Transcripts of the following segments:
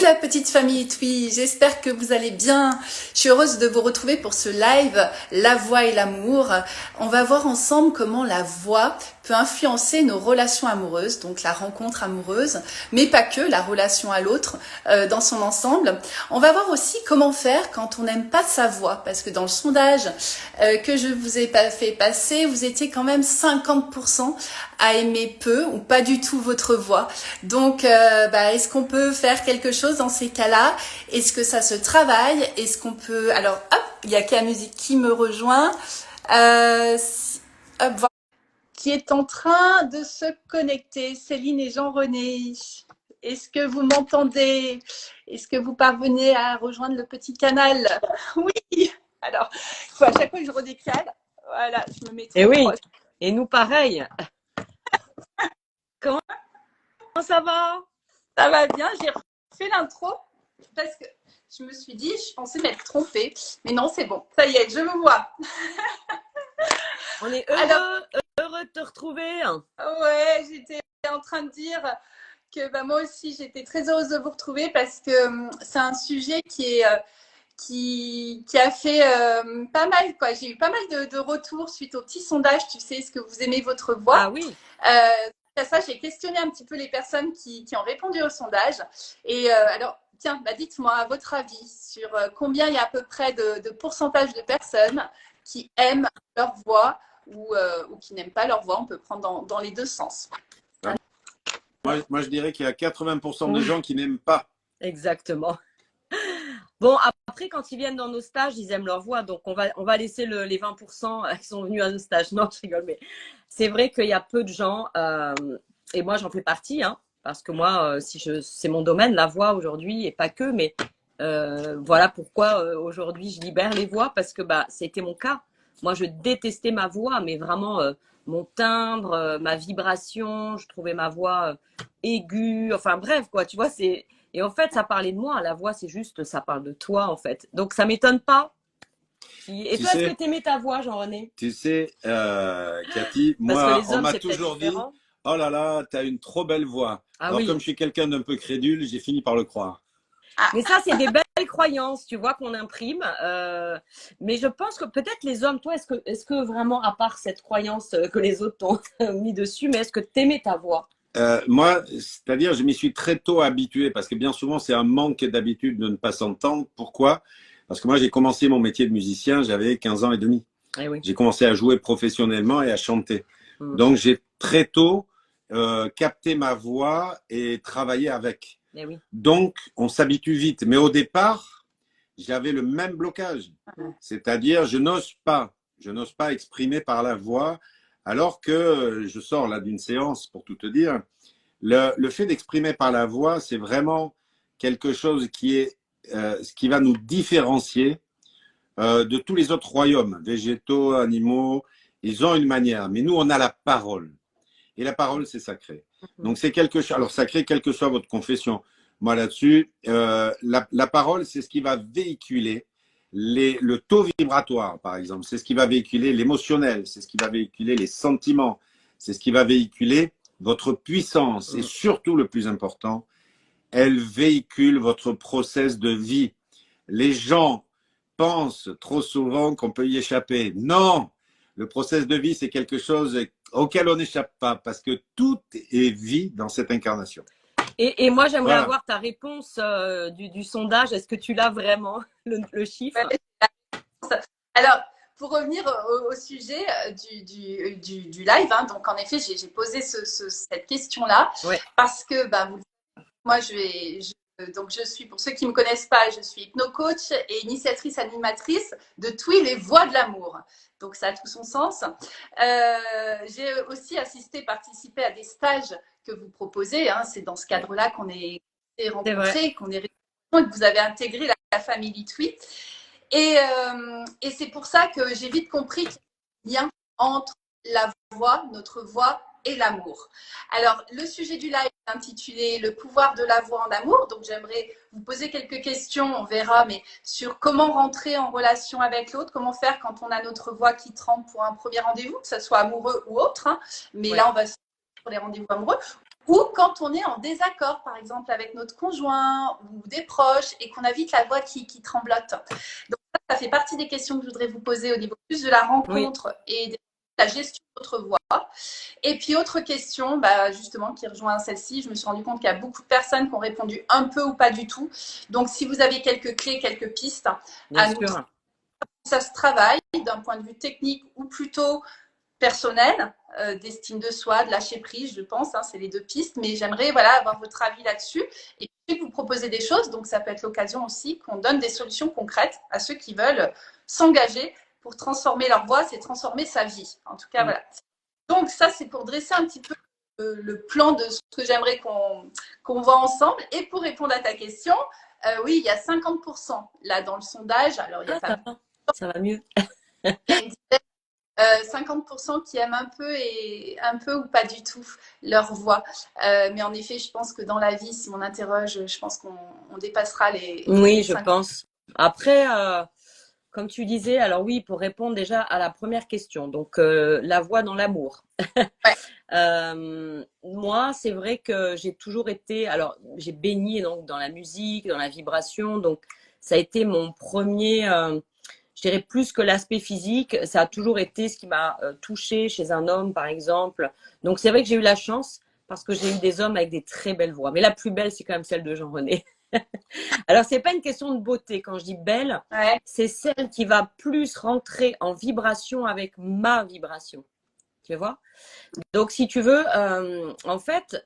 la petite famille Twi, j'espère que vous allez bien. Je suis heureuse de vous retrouver pour ce live La voix et l'amour. On va voir ensemble comment la voix peut influencer nos relations amoureuses, donc la rencontre amoureuse, mais pas que, la relation à l'autre dans son ensemble. On va voir aussi comment faire quand on n'aime pas sa voix, parce que dans le sondage que je vous ai fait passer, vous étiez quand même 50% à aimer peu ou pas du tout votre voix. Donc, est-ce qu'on peut faire quelque chose dans ces cas-là? Est-ce que ça se travaille? Est-ce qu'on peut... Alors, hop, il y a K Musique qui me rejoint. Hop, voilà. Qui est en train de se connecter, Céline et Jean-René. Est-ce que vous m'entendez? Est-ce que vous parvenez à rejoindre le petit canal? Oui. Alors, à chaque fois que je redécale, voilà, je me mets trop oui, proche. Et nous pareil. Comment ça va? Ça va bien, j'ai refait l'intro parce que je me suis dit, je pensais m'être trompée. Mais non, c'est bon, ça y est, je me vois. On est heureux de te retrouver. Ouais, j'étais en train de dire que moi aussi, j'étais très heureuse de vous retrouver parce que c'est un sujet qui a fait pas mal, quoi. J'ai eu pas mal de retours suite au petit sondage, tu sais, est-ce que vous aimez votre voix? Ah oui. À ça, j'ai questionné un petit peu les personnes qui ont répondu au sondage. Et alors, tiens, dites-moi, à votre avis, sur combien il y a à peu près de pourcentage de personnes qui aiment leur voix ou qui n'aiment pas leur voix. On peut prendre dans les deux sens. Moi, je dirais qu'il y a 80% de gens qui n'aiment pas. Exactement. Bon, après, quand ils viennent dans nos stages, ils aiment leur voix. Donc, on va laisser les 20% qui sont venus à nos stages. Non, je rigole. Mais c'est vrai qu'il y a peu de gens, et moi, j'en fais partie, parce que moi, c'est mon domaine, la voix aujourd'hui, et pas que. Mais voilà pourquoi aujourd'hui, je libère les voix, parce que c'était mon cas. Moi, je détestais ma voix, mais vraiment mon timbre, ma vibration. Je trouvais ma voix aiguë. Enfin, bref, quoi. Tu vois, c'est... Et en fait, ça parlait de moi. La voix, c'est juste, ça parle de toi, en fait. Donc, ça m'étonne pas. Et toi, est-ce que tu aimais ta voix, Jean-René? Tu sais, Cathy, Parce que moi, les on hommes, m'a c'est peut-être toujours dit, différent. oh là là, tu as une trop belle voix. Ah Alors, oui. comme je suis quelqu'un d'un peu crédule, j'ai fini par le croire. Mais ça, c'est des belles croyances, tu vois, qu'on imprime. Mais je pense que peut-être les hommes, toi, est-ce que vraiment, à part cette croyance que les autres t'ont mis dessus, mais est-ce que tu aimais ta voix? Moi, c'est-à-dire, je m'y suis très tôt habitué parce que bien souvent, c'est un manque d'habitude de ne pas s'entendre. Pourquoi? Parce que moi, j'ai commencé mon métier de musicien, j'avais 15 ans et demi. Eh oui. J'ai commencé à jouer professionnellement et à chanter. Donc, j'ai très tôt capté ma voix et travaillé avec. Eh oui. Donc, on s'habitue vite. Mais au départ, j'avais le même blocage. C'est-à-dire, je n'ose pas exprimer par la voix, alors que je sors là d'une séance, pour tout te dire. Le fait d'exprimer par la voix, c'est vraiment quelque chose qui va nous différencier de tous les autres royaumes, végétaux, animaux. Ils ont une manière, mais nous, on a la parole. Et la parole, c'est sacré. Donc, c'est quelque chose. Alors, sacré, quelle que soit votre confession. Moi, là-dessus, la parole, c'est ce qui va véhiculer le taux vibratoire, par exemple. C'est ce qui va véhiculer l'émotionnel. C'est ce qui va véhiculer les sentiments. C'est ce qui va véhiculer votre puissance. Et surtout, le plus important, elle véhicule votre process de vie. Les gens pensent trop souvent qu'on peut y échapper. Non! Le process de vie, c'est quelque chose auquel on n'échappe pas parce que tout est vie dans cette incarnation. Et moi, j'aimerais avoir ta réponse du sondage. Est-ce que tu l'as vraiment, le chiffre? Alors, pour revenir au sujet du live, donc en effet, j'ai posé cette question-là parce que moi, donc je suis, pour ceux qui ne me connaissent pas, je suis hypno-coach et initiatrice animatrice de Twi, les voix de l'amour. Donc ça a tout son sens. J'ai aussi participé à des stages que vous proposez. C'est dans ce cadre-là qu'on est rencontrés, qu'on est et que vous avez intégré la famille Twi. Et c'est pour ça que j'ai vite compris qu'il y a un lien entre la voix, notre voix et l'amour. Alors, le sujet du live est intitulé « Le pouvoir de la voix en amour ». Donc, j'aimerais vous poser quelques questions, on verra, mais sur comment rentrer en relation avec l'autre, comment faire quand on a notre voix qui tremble pour un premier rendez-vous, que ce soit amoureux ou autre. Mais là, on va sur les rendez-vous amoureux. ou quand on est en désaccord, par exemple, avec notre conjoint ou des proches et qu'on a vite la voix qui tremblote. Donc, ça fait partie des questions que je voudrais vous poser au niveau plus de la rencontre et de la gestion de votre voix. Et puis, autre question, justement, qui rejoint celle-ci, je me suis rendu compte qu'il y a beaucoup de personnes qui ont répondu un peu ou pas du tout. Donc, si vous avez quelques clés, quelques pistes, ça se travaille d'un point de vue technique ou plutôt personnel, d'estime de soi, de lâcher prise, je pense, hein, c'est les deux pistes, mais j'aimerais avoir votre avis là-dessus et puis vous proposer des choses, donc ça peut être l'occasion aussi qu'on donne des solutions concrètes à ceux qui veulent s'engager pour transformer leur voix, c'est transformer sa vie, en tout cas voilà. Donc ça c'est pour dresser un petit peu le plan de ce que j'aimerais qu'on voit ensemble. Et pour répondre à ta question, oui, il y a 50% là dans le sondage, alors il y a pas... Ça va mieux. 50% qui aiment un peu ou pas du tout leur voix. Mais en effet, je pense que dans la vie, si on interroge, je pense qu'on dépassera les... Oui, je pense. Après, comme tu disais, alors oui, pour répondre déjà à la première question, donc la voix dans l'amour. Moi, c'est vrai que j'ai toujours été, alors j'ai baigné donc dans la musique, dans la vibration, donc ça a été mon premier... je dirais plus que l'aspect physique, ça a toujours été ce qui m'a touchée chez un homme, par exemple. Donc, c'est vrai que j'ai eu la chance parce que j'ai eu des hommes avec des très belles voix. Mais la plus belle, c'est quand même celle de Jean-René. Alors, c'est pas une question de beauté. Quand je dis belle, c'est celle qui va plus rentrer en vibration avec ma vibration. Tu vois? Donc, si tu veux, en fait,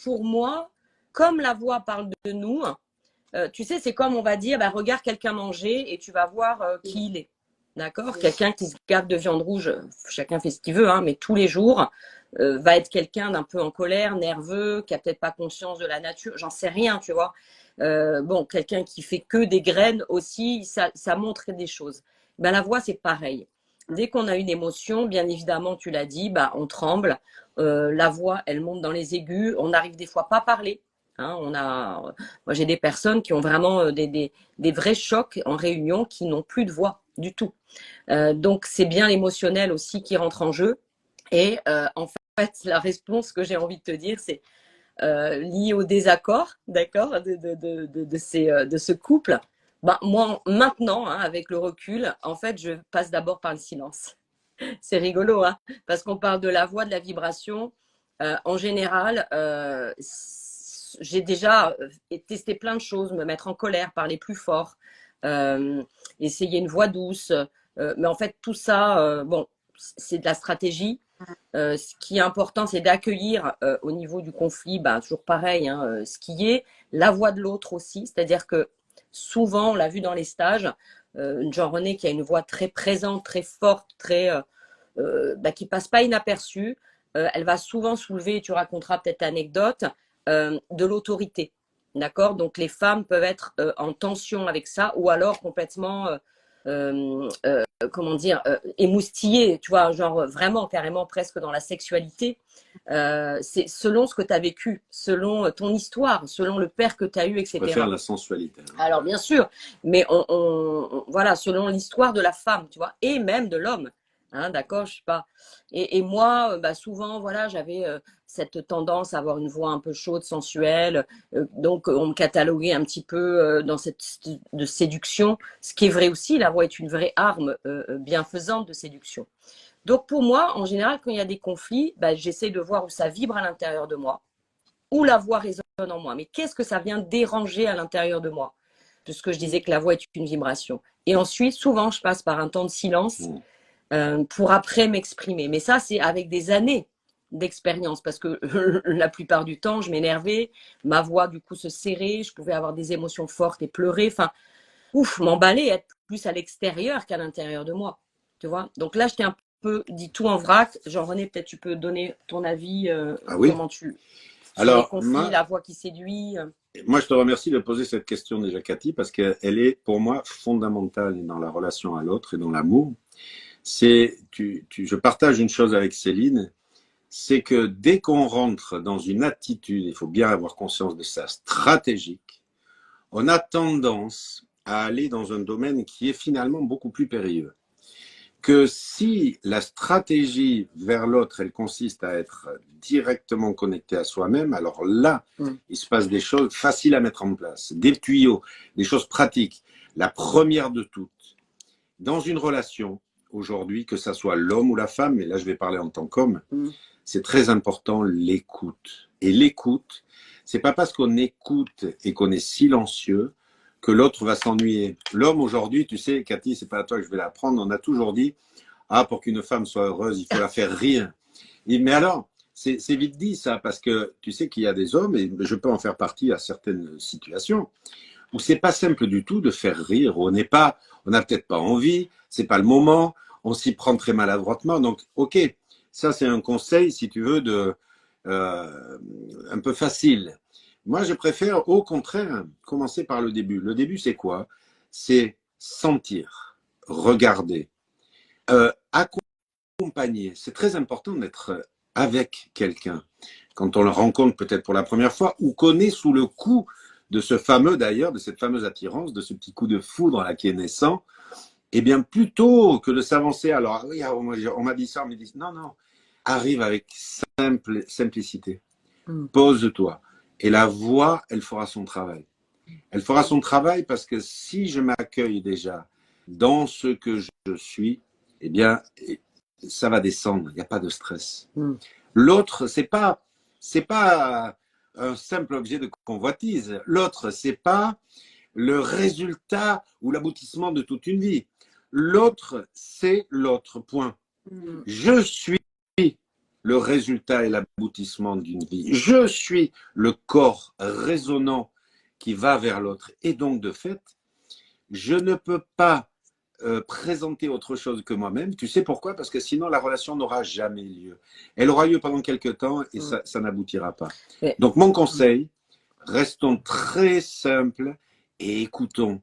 pour moi, comme la voix parle de nous, tu sais, c'est comme on va dire, regarde quelqu'un manger et tu vas voir qui il est. D'accord? Quelqu'un qui se gave de viande rouge, chacun fait ce qu'il veut, hein, mais tous les jours, va être quelqu'un d'un peu en colère, nerveux, qui a peut-être pas conscience de la nature, j'en sais rien, tu vois. Bon, quelqu'un qui fait que des graines aussi, ça montre des choses. La voix, c'est pareil. Dès qu'on a une émotion, bien évidemment, tu l'as dit, on tremble. La voix, elle monte dans les aigus. On n'arrive des fois pas à parler. Hein, moi, j'ai des personnes qui ont vraiment des vrais chocs en réunion qui n'ont plus de voix du tout. Donc, c'est bien l'émotionnel aussi qui rentre en jeu. Et en fait, la réponse que j'ai envie de te dire, c'est lié au désaccord, d'accord, de ce couple. Moi, maintenant, hein, avec le recul, en fait, je passe d'abord par le silence. C'est rigolo, hein, parce qu'on parle de la voix, de la vibration. En général, j'ai déjà testé plein de choses, me mettre en colère, parler plus fort, essayer une voix douce. Mais en fait, tout ça, c'est de la stratégie. Ce qui est important, c'est d'accueillir au niveau du conflit, toujours pareil, hein, ce qui est la voix de l'autre aussi. C'est-à-dire que souvent, on l'a vu dans les stages, Jean-René qui a une voix très présente, très forte, qui passe pas inaperçue, elle va souvent soulever, tu raconteras peut-être l'anecdote, de l'autorité. D'accord? Donc les femmes peuvent être en tension avec ça ou alors complètement émoustillées, tu vois, genre vraiment carrément presque dans la sexualité. C'est selon ce que tu as vécu, selon ton histoire, selon le père que tu as eu, etc. On préfère la sensualité. Hein. Alors bien sûr, mais voilà, selon l'histoire de la femme, tu vois, et même de l'homme. Hein, d'accord, je sais pas. Et moi, souvent, voilà, j'avais cette tendance à avoir une voix un peu chaude, sensuelle. Donc, on me cataloguait un petit peu dans cette de séduction, ce qui est vrai aussi. La voix est une vraie arme bienfaisante de séduction. Donc, pour moi, en général, quand il y a des conflits, j'essaie de voir où ça vibre à l'intérieur de moi, où la voix résonne en moi. Mais qu'est-ce que ça vient déranger à l'intérieur de moi? Puisque je disais que la voix est une vibration. Et ensuite, souvent, je passe par un temps de silence. Pour après m'exprimer. Mais ça, c'est avec des années d'expérience parce que la plupart du temps, je m'énervais, ma voix du coup se serrait, je pouvais avoir des émotions fortes et pleurer, m'emballer, être plus à l'extérieur qu'à l'intérieur de moi, tu vois. Donc là, je t'ai un peu dit tout en vrac. Jean-René, peut-être tu peux donner ton avis, comment tu... Alors, les conflits, la voix qui séduit. Moi, je te remercie de poser cette question déjà, Cathy, parce qu'elle est pour moi fondamentale dans la relation à l'autre et dans l'amour. Je partage une chose avec Céline, c'est que dès qu'on rentre dans une attitude, il faut bien avoir conscience de ça, stratégique, on a tendance à aller dans un domaine qui est finalement beaucoup plus périlleux. que si la stratégie vers l'autre, elle consiste à être directement connecté à soi-même, alors là, il se passe des choses faciles à mettre en place, des tuyaux, des choses pratiques. La première de toutes, dans une relation, aujourd'hui, que ça soit l'homme ou la femme, mais là je vais parler en tant qu'homme, c'est très important l'écoute. Et l'écoute, c'est pas parce qu'on écoute et qu'on est silencieux que l'autre va s'ennuyer. L'homme aujourd'hui, tu sais, Cathy, c'est pas à toi que je vais l'apprendre, on a toujours dit, ah, pour qu'une femme soit heureuse, il faut la faire rire. Mais alors, c'est vite dit ça, parce que tu sais qu'il y a des hommes, et je peux en faire partie à certaines situations, où c'est pas simple du tout de faire rire, où on n'a peut-être pas envie, c'est pas le moment, on s'y prend très maladroitement. Donc, ok, ça c'est un conseil, si tu veux, un peu facile. Moi, je préfère au contraire commencer par le début. Le début, c'est quoi? C'est sentir, regarder, accompagner. C'est très important d'être avec quelqu'un. Quand on le rencontre peut-être pour la première fois ou qu'on est sous le coup de ce fameux d'ailleurs, de cette fameuse attirance, de ce petit coup de foudre là qui est naissant, eh bien plutôt que de s'avancer, alors oui, on m'a dit ça, on m'a dit non, non, arrive avec simplicité. Pose-toi. Et la voix, elle fera son travail. Elle fera son travail parce que si je m'accueille déjà dans ce que je suis, eh bien, ça va descendre. Il n'y a pas de stress. L'autre, c'est pas un simple objet de convoitise. L'autre, c'est pas le résultat ou l'aboutissement de toute une vie. L'autre, c'est l'autre. Point. Je suis le résultat et l'aboutissement d'une vie. Je suis le corps résonnant qui va vers l'autre. Et donc, de fait, je ne peux pas présenter autre chose que moi-même. Tu sais pourquoi? Parce que sinon, la relation n'aura jamais lieu. Elle aura lieu pendant quelques temps et ça n'aboutira pas. Donc, mon conseil, restons très simples et écoutons.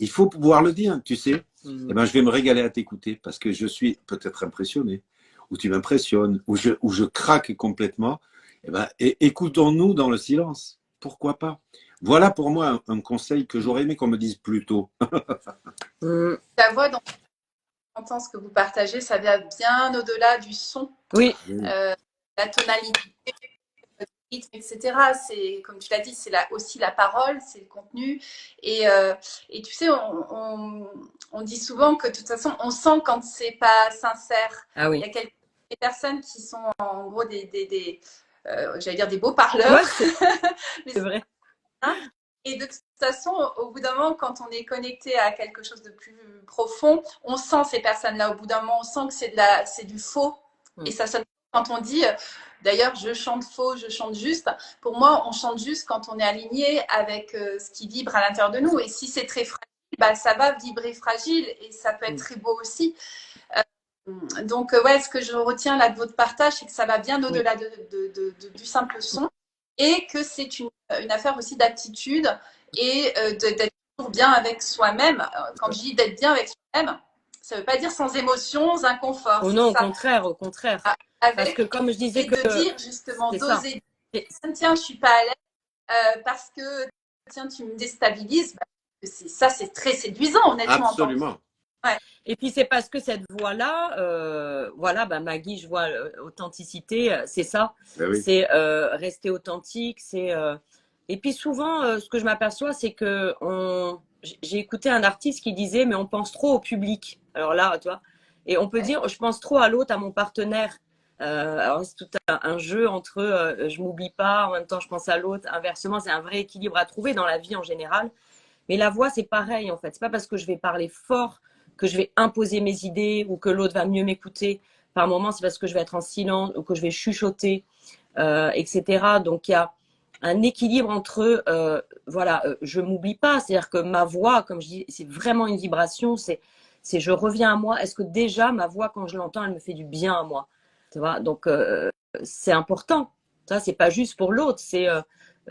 Il faut pouvoir le dire, tu sais. Eh ben, je vais me régaler à t'écouter parce que je suis peut-être impressionné, ou tu m'impressionnes, ou je craque complètement. Eh ben, écoutons-nous dans le silence. Pourquoi pas? Voilà pour moi un conseil que j'aurais aimé qu'on me dise plus tôt. La voix, dans ce que vous partagez, ça vient bien au-delà du son. Oui. La tonalité, le rythme, etc. C'est, comme tu l'as dit, c'est aussi la parole, c'est le contenu. Et tu sais, on dit souvent que de toute façon, on sent quand c'est pas sincère. Ah oui. Il y a quelques personnes qui sont en gros j'allais dire des beaux parleurs. Ouais, c'est vrai. Et de toute façon, au bout d'un moment, quand on est connecté à quelque chose de plus profond, on sent ces personnes-là. Au bout d'un moment, on sent que c'est du faux. Et ça sonne quand on dit, d'ailleurs, je chante faux, je chante juste. Pour moi, on chante juste quand on est aligné avec ce qui vibre à l'intérieur de nous. Et si c'est très fragile, bah, ça va vibrer fragile et ça peut être très beau aussi. Donc, ouais, ce que je retiens là de votre partage, c'est que ça va bien au-delà du simple son. Et que c'est une affaire aussi d'attitude et d'être toujours bien avec soi-même. Quand je dis d'être bien avec soi-même, ça ne veut pas dire sans émotions, inconfort. Oh non, au contraire, au contraire. Parce que comme je disais de dire justement, d'oser dire, tiens, je ne suis pas à l'aise parce que tiens, tu me déstabilises. Bah, c'est très séduisant, honnêtement. Absolument. Ouais. Et puis c'est parce que cette voix-là, voilà, bah Maggie, je vois authenticité, c'est ça, oui. C'est rester authentique, c'est et puis souvent ce que je m'aperçois, c'est que j'ai écouté un artiste qui disait mais on pense trop au public. Alors là, tu vois, et on peut dire je pense trop à l'autre, à mon partenaire. Alors c'est tout un jeu entre je m'oublie pas, en même temps je pense à l'autre. Inversement, c'est un vrai équilibre à trouver dans la vie en général. Mais la voix, c'est pareil en fait. C'est pas parce que je vais parler fort que je vais imposer mes idées ou que l'autre va mieux m'écouter. Par moments, c'est parce que je vais être en silence ou que je vais chuchoter, etc. Donc, il y a un équilibre entre, voilà, je m'oublie pas. C'est-à-dire que ma voix, comme je dis, c'est vraiment une vibration. C'est je reviens à moi. Est-ce que déjà, ma voix, quand je l'entends, elle me fait du bien à moi? Tu vois? Donc, c'est important. Ça, c'est pas juste pour l'autre. C'est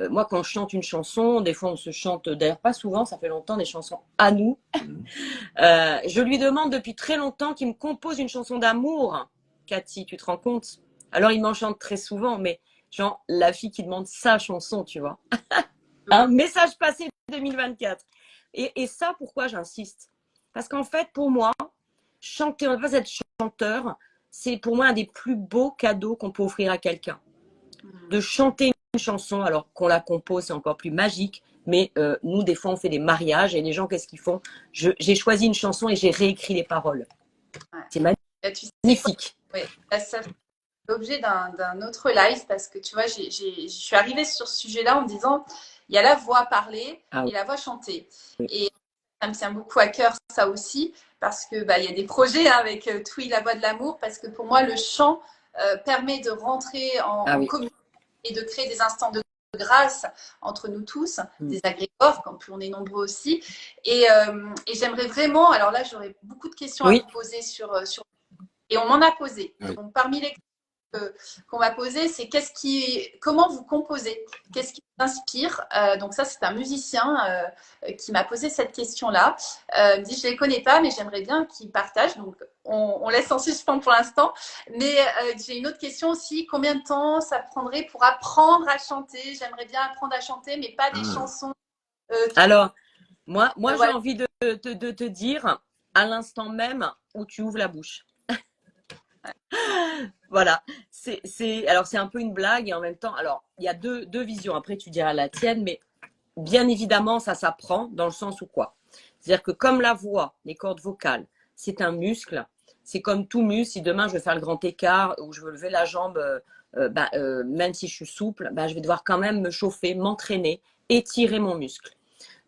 moi, quand je chante une chanson, des fois on se chante, d'ailleurs pas souvent, ça fait longtemps, des chansons à nous. Je lui demande depuis très longtemps qu'il me compose une chanson d'amour. Cathy, tu te rends compte? Alors il m'en chante très souvent, mais genre la fille qui demande sa chanson, tu vois. Un message passé 2024. Et ça, pourquoi j'insiste? Parce qu'en fait, pour moi, chanter, on ne va pas être chanteur, c'est pour moi un des plus beaux cadeaux qu'on peut offrir à quelqu'un. De chanter une chanson, alors qu'on la compose, c'est encore plus magique. Mais nous, des fois, on fait des mariages et les gens, qu'est-ce qu'ils font? J'ai choisi une chanson et j'ai réécrit les paroles. Ouais. C'est magnifique. Oui, ça fait l'objet d'un autre live parce que tu vois, je suis arrivée sur ce sujet-là en me disant, il y a la voix parlée et la voix chantée. Oui. Et ça me tient beaucoup à cœur, ça aussi, parce que il y a des projets avec Twi, la voix de l'amour, parce que pour moi, le chant permet de rentrer en communauté et de créer des instants de grâce entre nous tous, des agrégores, quand plus on est nombreux aussi. Et j'aimerais vraiment, alors là, j'aurais beaucoup de questions à vous poser sur et on m'en a posé. Oui. Donc, parmi les qu'on m'a posé, c'est comment vous composez, qu'est-ce qui vous inspire. Donc ça, c'est un musicien qui m'a posé cette question-là. Il me dit, je ne les connais pas, mais j'aimerais bien qu'il partage. Donc on laisse en suspens pour l'instant. Mais j'ai une autre question aussi. Combien de temps ça prendrait pour apprendre à chanter? J'aimerais bien apprendre à chanter, mais pas des chansons. Alors, moi j'ai envie de te dire à l'instant même où tu ouvres la bouche. Voilà, alors c'est un peu une blague et en même temps, alors il y a deux visions, après tu diras la tienne, mais bien évidemment ça s'apprend dans le sens où quoi? C'est-à-dire que comme la voix, les cordes vocales, c'est un muscle, c'est comme tout muscle, si demain je veux faire le grand écart ou je veux lever la jambe, même si je suis souple, je vais devoir quand même me chauffer, m'entraîner, étirer mon muscle.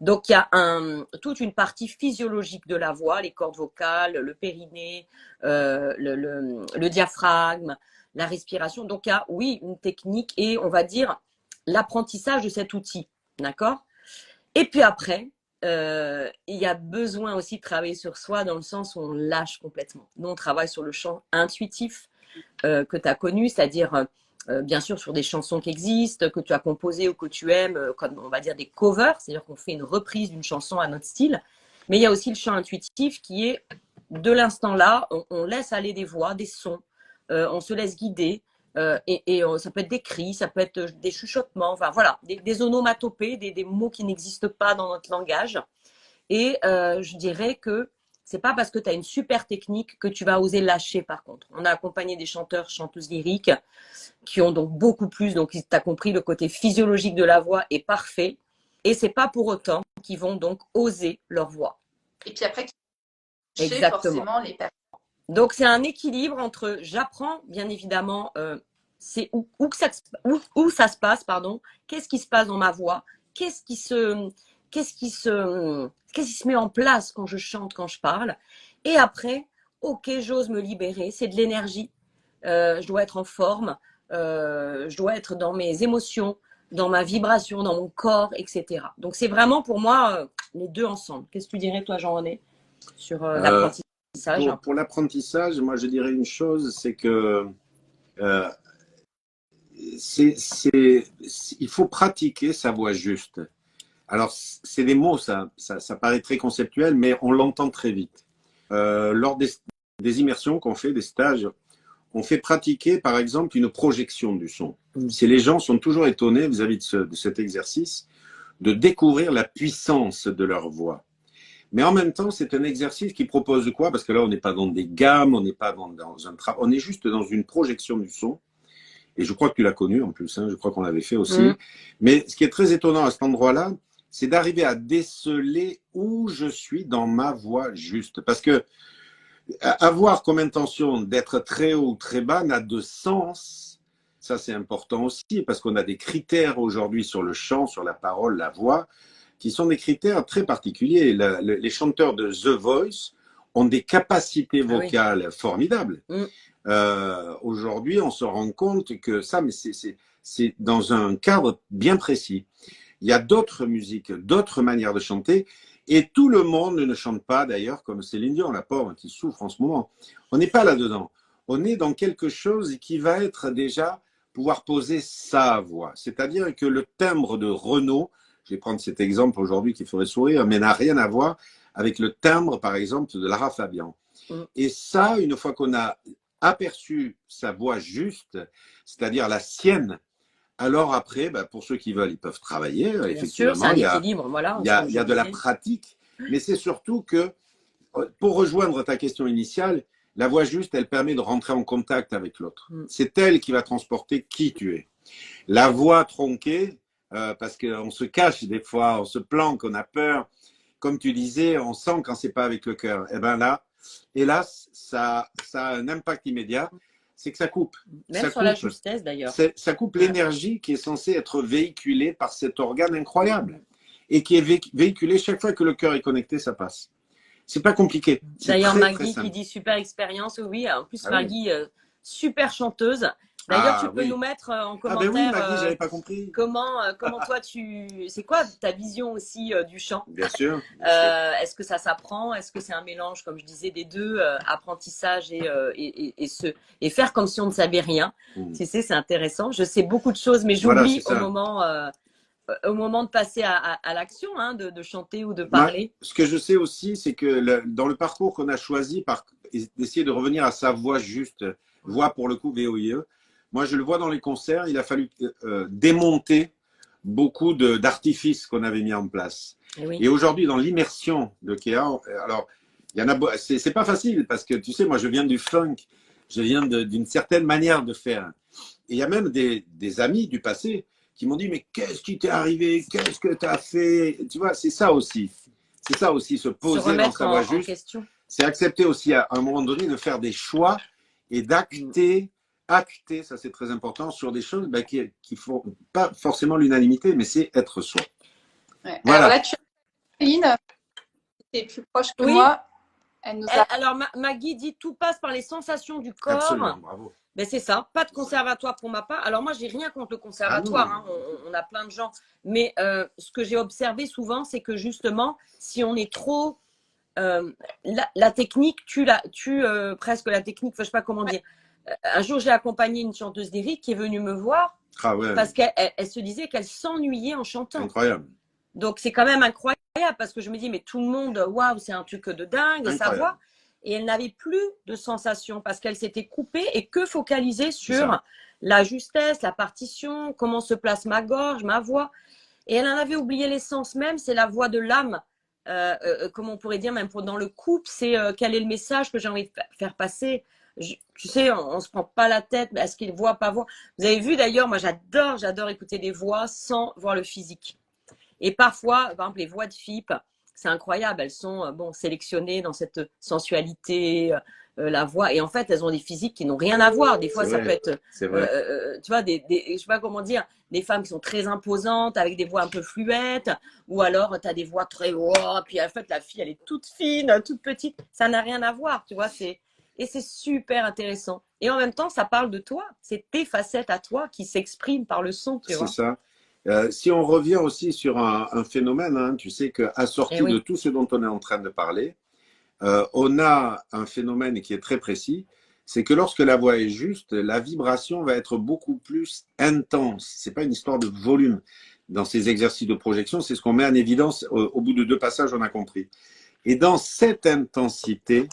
Donc, il y a toute une partie physiologique de la voix, les cordes vocales, le périnée, le diaphragme, la respiration. Donc, il y a, oui, une technique et on va dire l'apprentissage de cet outil. D'accord? Et puis après, il y a besoin aussi de travailler sur soi dans le sens où on lâche complètement. Nous, on travaille sur le chant intuitif que tu as connu, c'est-à-dire bien sûr sur des chansons qui existent, que tu as composées ou que tu aimes, comme on va dire des covers, c'est-à-dire qu'on fait une reprise d'une chanson à notre style. Mais il y a aussi le chant intuitif qui est de l'instant là, on laisse aller des voix, des sons, on se laisse guider. Et ça peut être des cris, ça peut être des chuchotements, enfin voilà, des onomatopées, des mots qui n'existent pas dans notre langage. Et je dirais que c'est pas parce que tu as une super technique que tu vas oser lâcher par contre. On a accompagné des chanteurs, chanteuses lyriques qui ont donc beaucoup plus, donc tu as compris, le côté physiologique de la voix est parfait. Et c'est pas pour autant qu'ils vont donc oser leur voix. Et puis après, forcément les personnes. Donc c'est un équilibre entre j'apprends bien évidemment, c'est où ça se passe, pardon, qu'est-ce qui se passe dans ma voix, qu'est-ce qui se met en place quand je chante, quand je parle. Et après, ok, j'ose me libérer, c'est de l'énergie. Je dois être en forme, je dois être dans mes émotions, dans ma vibration, dans mon corps, etc. Donc c'est vraiment pour moi les deux ensemble. Qu'est-ce que tu dirais toi, Jean-René, sur l'apprentissage? Pour l'apprentissage, moi je dirais une chose, c'est que il faut pratiquer sa voix juste. Alors, c'est des mots, ça paraît très conceptuel, mais on l'entend très vite. Lors des immersions qu'on fait, des stages, on fait pratiquer, par exemple, une projection du son. Si les gens sont toujours étonnés vis-à-vis de cet exercice, de découvrir la puissance de leur voix. Mais en même temps, c'est un exercice qui propose quoi? Parce que là, on n'est pas dans des gammes, on n'est pas dans on est juste dans une projection du son. Et je crois que tu l'as connu en plus, hein, je crois qu'on l'avait fait aussi. Mais ce qui est très étonnant à cet endroit-là, c'est d'arriver à déceler où je suis dans ma voix juste. Parce que avoir comme intention d'être très haut ou très bas n'a de sens. Ça, c'est important aussi, parce qu'on a des critères aujourd'hui sur le chant, sur la parole, la voix, qui sont des critères très particuliers. Les chanteurs de The Voice ont des capacités vocales formidables. Aujourd'hui, on se rend compte que ça, mais c'est dans un cadre bien précis. Il y a d'autres musiques, d'autres manières de chanter, et tout le monde ne chante pas d'ailleurs comme Céline Dion, la pauvre, qui souffre en ce moment. On n'est pas là-dedans. On est dans quelque chose qui va être déjà pouvoir poser sa voix. C'est-à-dire que le timbre de Renaud, je vais prendre cet exemple aujourd'hui qui ferait sourire, mais n'a rien à voir avec le timbre, par exemple, de Lara Fabian. Et ça, une fois qu'on a aperçu sa voix juste, c'est-à-dire la sienne, alors après, pour ceux qui veulent, ils peuvent travailler. Bien effectivement, sûr, c'est un équilibre, voilà, il y a de la pratique, mais c'est surtout que pour rejoindre ta question initiale, la voix juste, elle permet de rentrer en contact avec l'autre. C'est elle qui va transporter qui tu es. La voix tronquée, parce qu'on se cache des fois, on se planque, on a peur. Comme tu disais, on sent quand c'est pas avec le cœur. Et ben là, hélas, ça a un impact immédiat. C'est que ça coupe. Même ça sur la justesse d'ailleurs. Ça coupe l'énergie qui est censée être véhiculée par cet organe incroyable et qui est véhiculée chaque fois que le cœur est connecté, ça passe. C'est pas compliqué. D'ailleurs, Maggie qui dit super expérience. Oui, en plus, Maggie, super chanteuse. D'ailleurs, tu peux nous mettre en commentaire. Ben oui, Maggie, j'avais pas compris. Comment toi, c'est quoi ta vision aussi du chant? Bien sûr. Est-ce que ça s'apprend? Est-ce que c'est un mélange, comme je disais, des deux, apprentissage et faire comme si on ne savait rien? Tu sais, c'est intéressant. Je sais beaucoup de choses, mais j'oublie au moment de passer à l'action, hein, de chanter ou de parler. Ce que je sais aussi, c'est que dans le parcours qu'on a choisi, d'essayer de revenir à sa voix juste, voix pour le coup VOIE, moi je le vois dans les concerts, il a fallu démonter beaucoup d'artifices qu'on avait mis en place. Et aujourd'hui, dans l'immersion de Kea, alors, c'est pas facile parce que tu sais, moi je viens du funk, je viens d'une certaine manière de faire. Et il y a même des amis du passé qui m'ont dit, mais qu'est-ce qui t'est arrivé? Qu'est-ce que tu as fait? Tu vois, c'est ça aussi. C'est ça aussi, se poser dans sa voix juste. C'est accepter aussi à un moment donné de faire des choix et d'acter, ça c'est très important, sur des choses qui font pas forcément l'unanimité, mais c'est être soi. Ouais. Voilà. Alors là, Céline, c'est plus proche que moi. Alors, Maggie dit, tout passe par les sensations du corps. Absolument, bravo. Ben c'est ça, pas de conservatoire pour ma part. Alors moi, j'ai rien contre le conservatoire, hein. On a plein de gens. Mais ce que j'ai observé souvent, c'est que justement, si on est trop… la technique tue presque la technique, je ne sais pas comment dire. Un jour, j'ai accompagné une chanteuse lyrique qui est venue me voir parce qu'elle se disait qu'elle s'ennuyait en chantant. Incroyable. Donc, c'est quand même incroyable parce que je me dis, mais tout le monde, waouh, c'est un truc de dingue, incroyable. sa voix. Et elle n'avait plus de sensation parce qu'elle s'était coupée et que focalisée sur la justesse, la partition, comment se place ma gorge, ma voix. Et elle en avait oublié l'essence même, c'est la voix de l'âme. Comme on pourrait dire, même dans le couple, c'est quel est le message que j'ai envie de faire passer. Tu sais, on ne se prend pas la tête, est-ce qu'il voit, pas voix. Vous avez vu d'ailleurs, moi j'adore écouter des voix sans voir le physique. Et parfois, par exemple, les voix de FIP, c'est incroyable, elles sont sélectionnées dans cette sensualité, la voix, et en fait, elles ont des physiques qui n'ont rien à voir. Des fois, ça peut être, tu vois, je sais pas comment dire, des femmes qui sont très imposantes, avec des voix un peu fluettes, ou alors tu as des voix très hautes, puis en fait, la fille, elle est toute fine, toute petite. Ça n'a rien à voir, tu vois, et c'est super intéressant. Et en même temps, ça parle de toi, c'est tes facettes à toi qui s'expriment par le son, tu vois. C'est ça. Si on revient aussi sur un phénomène, hein, tu sais qu'assorti de tout ce dont on est en train de parler, on a un phénomène qui est très précis, c'est que lorsque la voix est juste, la vibration va être beaucoup plus intense. Ce n'est pas une histoire de volume. Dans ces exercices de projection, c'est ce qu'on met en évidence. Au bout de 2 passages, on a compris. Et dans cette intensité,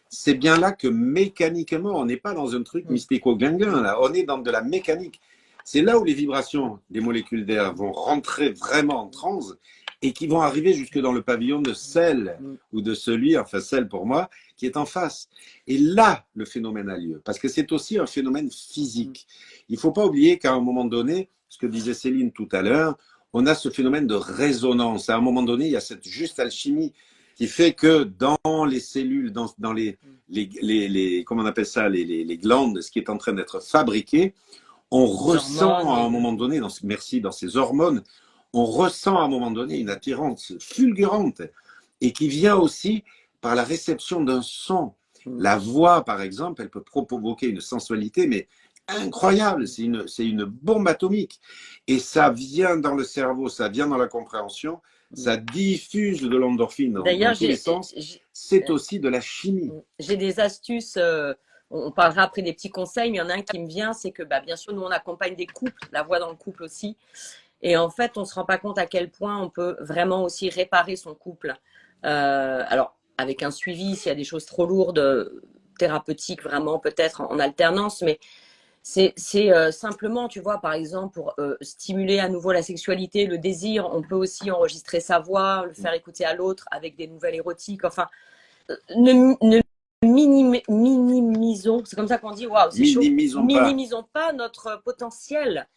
c'est bien là que mécaniquement, on n'est pas dans un truc mystico-glinguin, là. On est dans de la mécanique. C'est là où les vibrations des molécules d'air vont rentrer vraiment en transe et qui vont arriver jusque dans le pavillon de celle ou de celui, enfin celle pour moi, qui est en face. Et là, le phénomène a lieu, parce que c'est aussi un phénomène physique. Il ne faut pas oublier qu'à un moment donné, ce que disait Céline tout à l'heure, on a ce phénomène de résonance. À un moment donné, il y a cette juste alchimie qui fait que dans les cellules, dans les comment on appelle ça, les glandes, ce qui est en train d'être fabriqué, on ressent à un moment donné, dans ces hormones, on ressent à un moment donné une attirance fulgurante et qui vient aussi par la réception d'un son. La voix, par exemple, elle peut provoquer une sensualité, mais incroyable, c'est une bombe atomique. Et ça vient dans le cerveau, ça vient dans la compréhension, ça diffuse de l'endorphine dans tous les sens. C'est aussi de la chimie. J'ai des astuces. On parlera après des petits conseils, mais il y en a un qui me vient, c'est que bien sûr, nous, on accompagne des couples, la voix dans le couple aussi. Et en fait, on ne se rend pas compte à quel point on peut vraiment aussi réparer son couple. Alors, avec un suivi, s'il y a des choses trop lourdes, thérapeutiques, vraiment, peut-être en alternance, mais c'est simplement, tu vois, par exemple, pour stimuler à nouveau la sexualité, le désir, on peut aussi enregistrer sa voix, le faire écouter à l'autre avec des nouvelles érotiques. Enfin, Ne minimisons, c'est comme ça qu'on dit, waouh, c'est chaud. Minimisons pas notre potentiel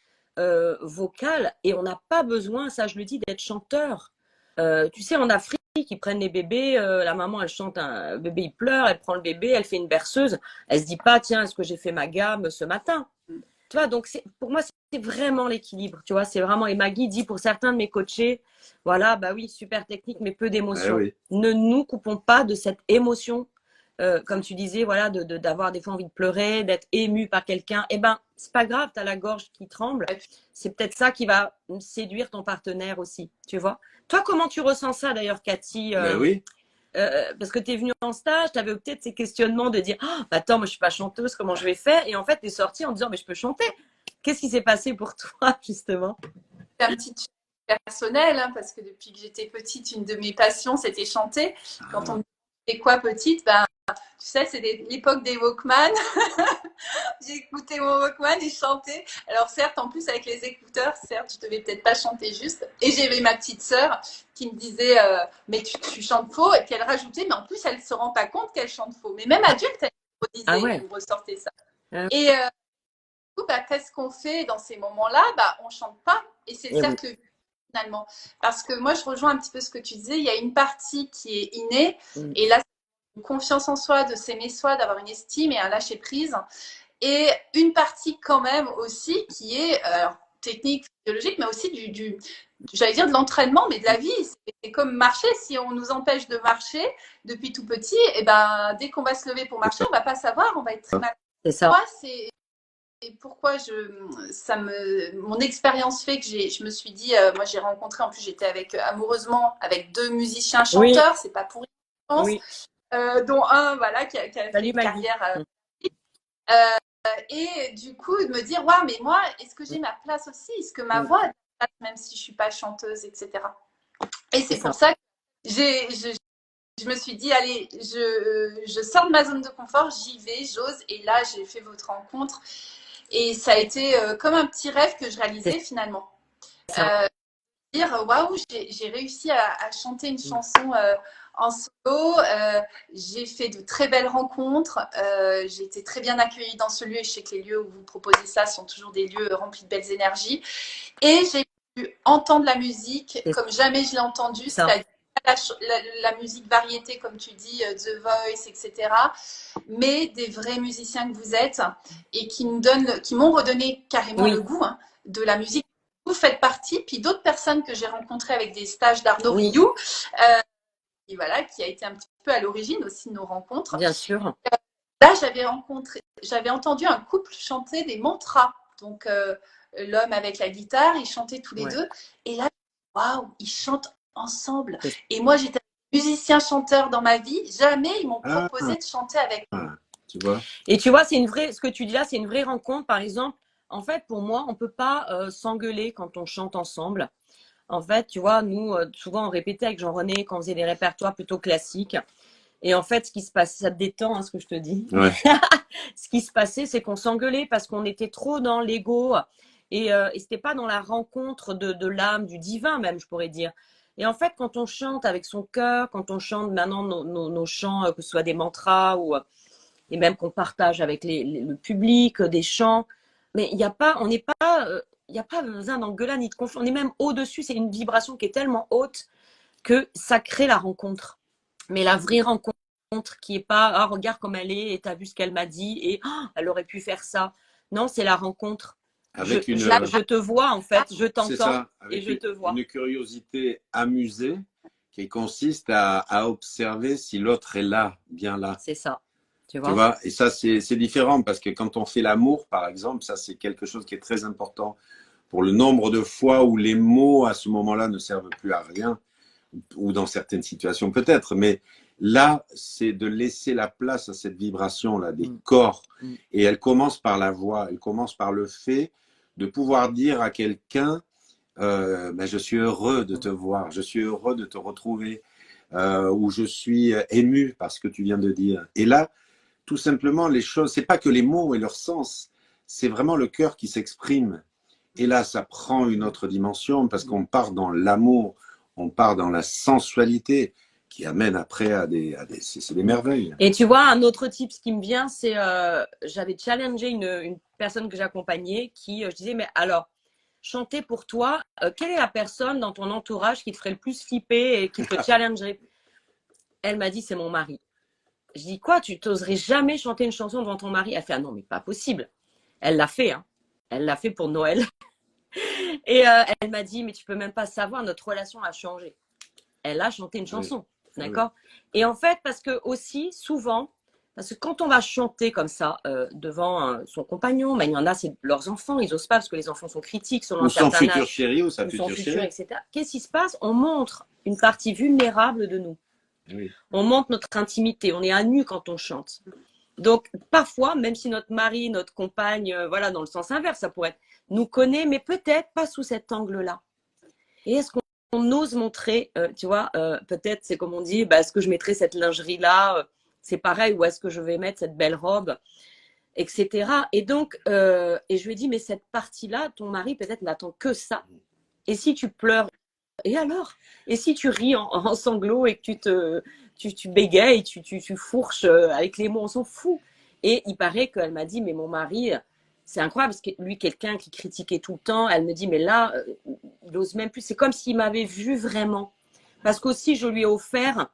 vocal et on n'a pas besoin, ça je le dis, d'être chanteur. Tu sais, en Afrique, ils prennent les bébés, la maman elle chante, un bébé il pleure, elle prend le bébé, elle fait une berceuse, elle se dit pas, tiens, est-ce que j'ai fait ma gamme ce matin? Tu vois, donc pour moi, c'est vraiment l'équilibre, tu vois, c'est vraiment, et Maggie dit pour certains de mes coachés, voilà, bah oui, super technique, mais peu d'émotion. Oui. Ne nous coupons pas de cette émotion, comme tu disais, voilà, d'avoir des fois envie de pleurer, d'être ému par quelqu'un. Eh ben, c'est pas grave, tu as la gorge qui tremble. C'est peut-être ça qui va séduire ton partenaire aussi, tu vois. Toi, comment tu ressens ça d'ailleurs, Cathy? Oui. Parce que tu es venue en stage, tu avais peut-être ces questionnements de dire oh, bah attends, moi je suis pas chanteuse, comment je vais faire? Et en fait, tu es sortie en disant mais je peux chanter. Qu'est-ce qui s'est passé pour toi, justement? C'est un petit personnel, hein, parce que depuis que j'étais petite, une de mes passions, c'était chanter. Quand on me disait quoi petite, ben, tu sais, c'est l'époque des Walkman. J'écoutais mon Walkman et je chantais. Alors certes, en plus avec les écouteurs, certes, je devais peut-être pas chanter juste. Et j'avais ma petite sœur qui me disait mais tu chantes faux. Et puis elle rajoutait mais en plus elle se rend pas compte qu'elle chante faux. Mais même adulte, elle me disait, vous ressortez ça. Et du coup, bah, qu'est-ce qu'on fait dans ces moments-là? Bah, on chante pas. Et c'est le cercle finalement. Parce que moi, je rejoins un petit peu ce que tu disais. Il y a une partie qui est innée. Et là, c'est une confiance en soi, de s'aimer soi, d'avoir une estime et un lâcher prise. Et une partie quand même aussi qui est technique, physiologique, mais aussi j'allais dire de l'entraînement, mais de la vie. C'est comme marcher. Si on nous empêche de marcher depuis tout petit, et ben dès qu'on va se lever pour marcher, on va pas savoir, on va être très mal. C'est ça. Et pourquoi mon expérience fait que je me suis dit, moi j'ai rencontré, en plus j'étais amoureusement avec 2 musiciens chanteurs, c'est pas pour rien, je pense, dont un voilà qui a fait une carrière. Et du coup de me dire waouh, mais moi est-ce que j'ai ma place aussi, est-ce que ma voix a une place, même si je suis pas chanteuse, etc. Et c'est pour ça que je me suis dit allez, je sors de ma zone de confort, j'y vais, j'ose, et là j'ai fait votre rencontre. Et ça a été comme un petit rêve que je réalisais finalement. Dire waouh, j'ai réussi à chanter une chanson en solo. J'ai fait de très belles rencontres. J'ai été très bien accueillie dans ce lieu. Et je sais que les lieux où vous proposez ça sont toujours des lieux remplis de belles énergies. Et j'ai pu entendre la musique comme jamais je l'ai entendue. C'est-à-dire la musique variété, comme tu dis, The Voice, etc. Mais des vrais musiciens que vous êtes et qui m'ont redonné carrément le goût de la musique. Vous faites partie, puis d'autres personnes que j'ai rencontrées avec des stages d'Arnaud Rioux, et voilà, qui a été un petit peu à l'origine aussi de nos rencontres. Bien sûr. Là, j'avais entendu un couple chanter des mantras. Donc, l'homme avec la guitare, ils chantaient tous les deux. Et là, waouh, ils chantent ensemble. Et moi, j'étais musicien chanteur dans ma vie. Jamais ils m'ont proposé de chanter avec moi. Tu vois. Et tu vois, ce que tu dis là, c'est une vraie rencontre. Par exemple, en fait, pour moi, on ne peut pas s'engueuler quand on chante ensemble. En fait, tu vois, nous, souvent, on répétait avec Jean-René quand on faisait des répertoires plutôt classiques. Et en fait, ce qui se passe, ça te détend, hein, ce que je te dis. Ouais. Ce qui se passait, c'est qu'on s'engueulait parce qu'on était trop dans l'ego. Et c'était pas dans la rencontre de l'âme, du divin même, je pourrais dire. Et en fait, quand on chante avec son cœur, quand on chante maintenant nos chants, que ce soit des mantras et même qu'on partage avec le public, des chants, mais il n'y a pas, on n'est pas, il n'y a pas besoin d'engueulade ni de conflit. On est même au-dessus. C'est une vibration qui est tellement haute que ça crée la rencontre. Mais la vraie rencontre qui est pas, ah, regarde comme elle est, et t'as vu ce qu'elle m'a dit, et oh, elle aurait pu faire ça. Non, c'est la rencontre. Avec je te vois, en fait, je t'entends et je te vois. Une curiosité amusée qui consiste à observer si l'autre est là, bien là. C'est ça. Tu vois. Et ça, c'est différent parce que quand on fait l'amour, par exemple, ça, c'est quelque chose qui est très important pour le nombre de fois où les mots, à ce moment-là, ne servent plus à rien, ou dans certaines situations peut-être, mais là, c'est de laisser la place à cette vibration-là des corps. Et elle commence par la voix, elle commence par le fait de pouvoir dire à quelqu'un ben, je suis heureux de te voir, je suis heureux de te retrouver, ou je suis ému par ce que tu viens de dire. Et là, tout simplement, les choses, c'est pas que les mots et leur sens, c'est vraiment le cœur qui s'exprime. Et là, ça prend une autre dimension parce qu'on part dans l'amour, on part dans la sensualité qui amène après c'est des merveilles. Et tu vois, un autre type qui me vient, c'est j'avais challengé une personne que j'accompagnais qui, je disais, mais alors, chanter pour toi, quelle est la personne dans ton entourage qui te ferait le plus flipper et qui te challengerait? Elle m'a dit, c'est mon mari. Je dis, quoi, tu t'oserais jamais chanter une chanson devant ton mari? Elle fait, ah non, mais pas possible. Elle l'a fait, hein. Elle l'a fait pour Noël. Et elle m'a dit, mais tu peux même pas savoir, notre relation a changé. Elle a chanté une chanson, d'accord? Et en fait, parce que aussi, souvent, parce que quand on va chanter comme ça devant son compagnon, ben, il y en a, c'est leurs enfants, ils n'osent pas parce que les enfants sont critiques selon un certain âge. Ou son futur chéri ou sa future chérie. Etc. Qu'est-ce qui se passe? On montre une partie vulnérable de nous. Oui. On montre notre intimité, on est à nu quand on chante. Donc, parfois, même si notre mari, notre compagne, voilà, dans le sens inverse, ça pourrait être, nous connaît, mais peut-être pas sous cet angle-là. Et est-ce qu'on ose montrer, tu vois, peut-être, c'est comme on dit, bah, est-ce que je mettrai cette lingerie-là, c'est pareil, ou est-ce que je vais mettre cette belle robe, etc. Et donc, et je lui ai dit, mais cette partie-là, ton mari peut-être n'attend que ça. Et si tu pleures, et alors? Et si tu ris en sanglots et que tu bégayes, tu fourches avec les mots, on s'en fout. Et il paraît qu'elle m'a dit, mais mon mari, c'est incroyable, parce que lui, quelqu'un qui critiquait tout le temps, elle me dit, mais là, il n'ose même plus. C'est comme s'il m'avait vu vraiment. Parce qu'aussi, je lui ai offert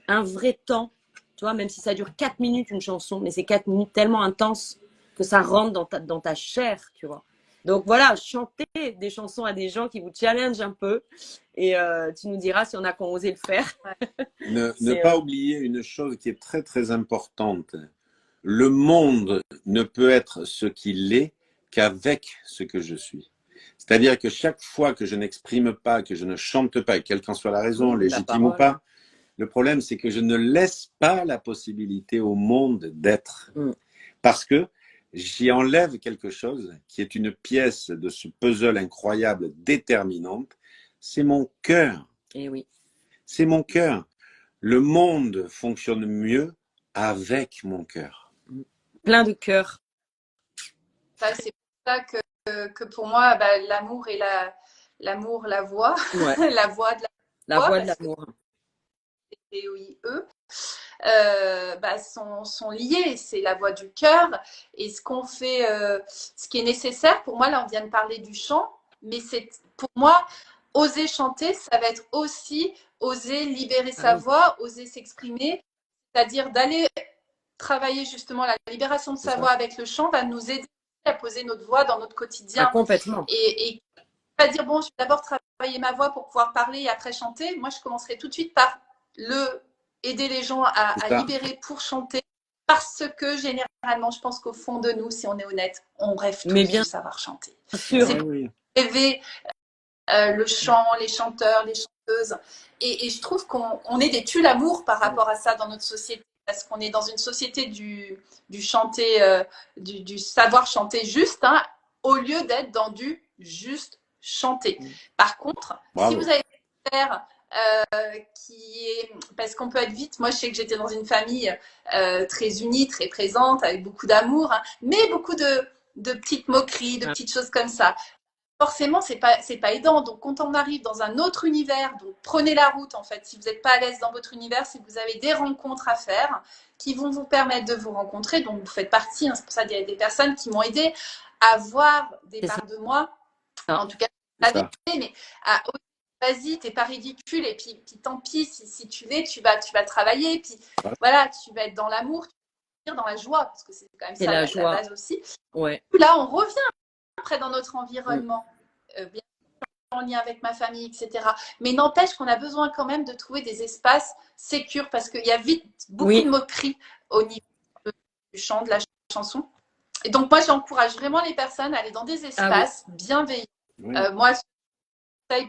un vrai temps, tu vois, même si ça dure 4 minutes une chanson, mais c'est 4 minutes tellement intenses que ça rentre dans ta chair, tu vois. Donc voilà, chantez des chansons à des gens qui vous challengent un peu et tu nous diras si on a qu'on osé le faire. Ne pas oublier une chose qui est très très importante. Le monde ne peut être ce qu'il est qu'avec ce que je suis. C'est-à-dire que chaque fois que je n'exprime pas, que je ne chante pas, quelle qu'en soit la raison, légitime ou pas, le problème c'est que je ne laisse pas la possibilité au monde d'être. Parce que j'y enlève quelque chose qui est une pièce de ce puzzle incroyable, déterminante, c'est mon cœur. Et oui. C'est mon cœur. Le monde fonctionne mieux avec mon cœur. Plein de cœur. C'est pour ça que pour moi, bah, l'amour et l'amour, la voix, la voix de la voix de l'amour. Et oui, eux. Bah, sont liés, c'est la voix du cœur et ce qu'on fait, ce qui est nécessaire pour moi, là on vient de parler du chant, mais c'est pour moi, oser chanter, ça va être aussi oser libérer sa voix, oser s'exprimer, c'est-à-dire d'aller travailler justement la libération de sa voix avec le chant va nous aider à poser notre voix dans notre quotidien. Complètement. Et pas dire bon, je vais d'abord travailler ma voix pour pouvoir parler et après chanter. Moi, je commencerai tout de suite par aider les gens à libérer pour chanter parce que généralement, je pense qu'au fond de nous, si on est honnête, on rêve tous de savoir chanter. C'est rêver le chant, les chanteurs, les chanteuses. Et je trouve qu'on est des tue-l'amour par rapport à ça dans notre société parce qu'on est dans une société du chanter, du savoir chanter juste, hein, au lieu d'être dans du juste chanter. Par contre, si vous avez faire qui est parce qu'on peut être vite, moi je sais que j'étais dans une famille très unie, très présente, avec beaucoup d'amour, hein, mais beaucoup de petites moqueries, de petites choses comme ça. Forcément, c'est pas aidant. Donc, quand on arrive dans un autre univers, donc prenez la route en fait. Si vous n'êtes pas à l'aise dans votre univers, si vous avez des rencontres à faire qui vont vous permettre de vous rencontrer, donc vous faites partie. Hein, c'est pour ça qu'il y a des personnes qui m'ont aidé à voir des parts de moi. En tout cas, mais vas-y, t'es pas ridicule et puis tant pis si tu l'es, tu vas travailler. Puis voilà, tu vas être dans l'amour, dans la joie parce que c'est quand même ça la base aussi. Ouais. Là, on revient après dans notre environnement, bien sûr, en lien avec ma famille, etc. Mais n'empêche qu'on a besoin quand même de trouver des espaces sécures parce qu'il y a vite beaucoup de moqueries au niveau du chant, de la chanson. Et donc, moi, j'encourage vraiment les personnes à aller dans des espaces bienveillants. Moi,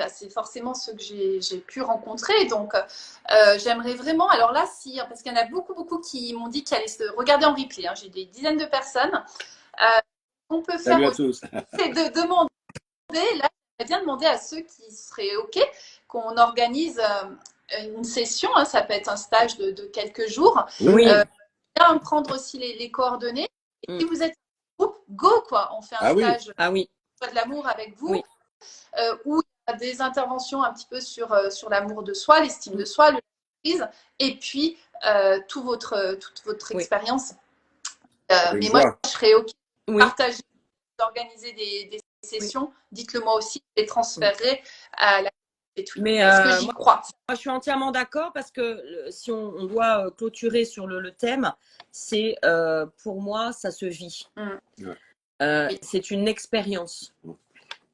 c'est forcément ceux que j'ai pu rencontrer. Donc, j'aimerais vraiment... Alors là, parce qu'il y en a beaucoup qui m'ont dit qu'ils allaient se regarder en replay. Hein. J'ai des dizaines de personnes. On peut faire aussi, c'est de demander, là, j'aimerais bien demander à ceux qui seraient OK qu'on organise une session, hein, ça peut être un stage de quelques jours. Bien prendre aussi les coordonnées. Et si vous êtes un groupe, go quoi, on fait un stage de l'amour avec vous, où il y a des interventions un petit peu sur l'amour de soi, l'estime de soi, le et puis toute votre expérience. Mais moi, je serais OK de partager, d'organiser des sessions. Dites-le moi aussi, je les transférerai à la mais parce que j'y crois. Moi, je suis entièrement d'accord parce que si on doit clôturer sur le thème, c'est pour moi, ça se vit. C'est une expérience.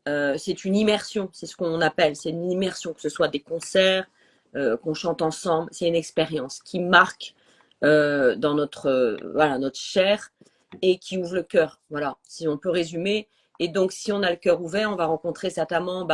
C'est une immersion, c'est ce qu'on appelle. C'est une immersion, que ce soit des concerts, qu'on chante ensemble. C'est une expérience qui marque dans notre chair et qui ouvre le cœur. Voilà, si on peut résumer. Et donc, si on a le cœur ouvert, on va rencontrer certainement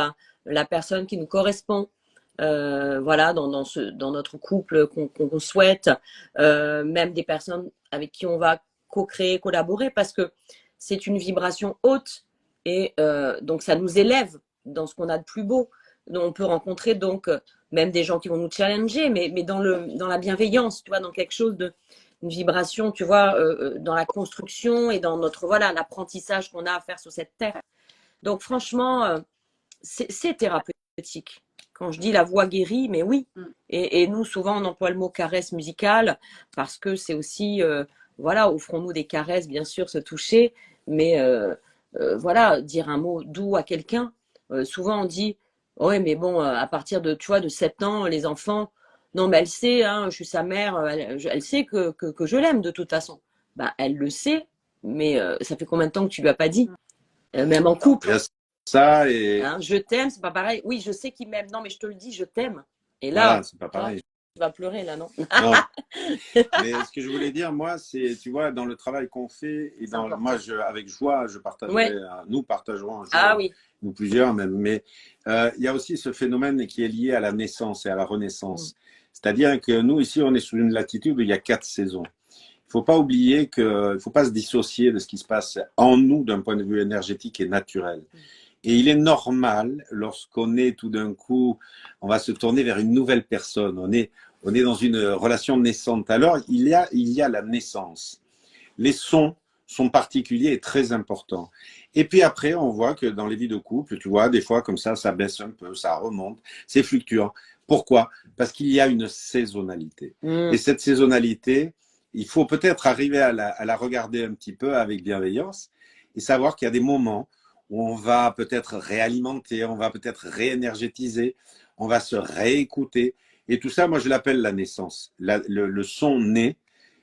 la personne qui nous correspond. Voilà, dans notre couple qu'on souhaite, même des personnes avec qui on va co-créer, collaborer, parce que c'est une vibration haute et donc ça nous élève dans ce qu'on a de plus beau. Donc, on peut rencontrer donc même des gens qui vont nous challenger, mais dans la bienveillance, tu vois, dans quelque chose une vibration, tu vois, dans la construction et dans l'apprentissage qu'on a à faire sur cette terre. Donc franchement, c'est thérapeutique. Quand je dis la voix guérit, mais oui. Et nous, souvent, on emploie le mot caresse musicale parce que c'est aussi, offrons-nous des caresses, bien sûr, se toucher, mais voilà, dire un mot doux à quelqu'un. Souvent, on dit, ouais, mais bon, à partir de 7 ans, les enfants, non, mais elle sait, hein, je suis sa mère, elle sait que je l'aime de toute façon. Elle le sait, mais ça fait combien de temps que tu lui as pas dit? Même en couple. Ça et je t'aime, c'est pas pareil. Oui, je sais qu'il m'aime. Non, mais je te le dis, je t'aime. Et là, c'est pas pareil. Tu vas pleurer là, non? Non. Mais ce que je voulais dire, moi, c'est, tu vois, dans le travail qu'on fait et moi, avec joie, je partagerai. Nous partagerons un jour, nous plusieurs même. Mais il y a aussi ce phénomène qui est lié à la naissance et à la renaissance. C'est-à-dire que nous ici, on est sous une latitude où il y a 4 saisons. Il faut pas oublier que, il faut pas se dissocier de ce qui se passe en nous d'un point de vue énergétique et naturel. Et il est normal, lorsqu'on est tout d'un coup, on va se tourner vers une nouvelle personne. On est dans une relation naissante. Alors, il y a la naissance. Les sons sont particuliers et très importants. Et puis après, on voit que dans les vies de couple, tu vois, des fois comme ça baisse un peu, ça remonte, c'est fluctuant. Pourquoi? Parce qu'il y a une saisonnalité. Et cette saisonnalité, il faut peut-être arriver à la regarder un petit peu avec bienveillance et savoir qu'il y a des moments où on va peut-être réalimenter, on va peut-être réénergétiser, on va se réécouter. Et tout ça, moi, je l'appelle la naissance. Le son naît,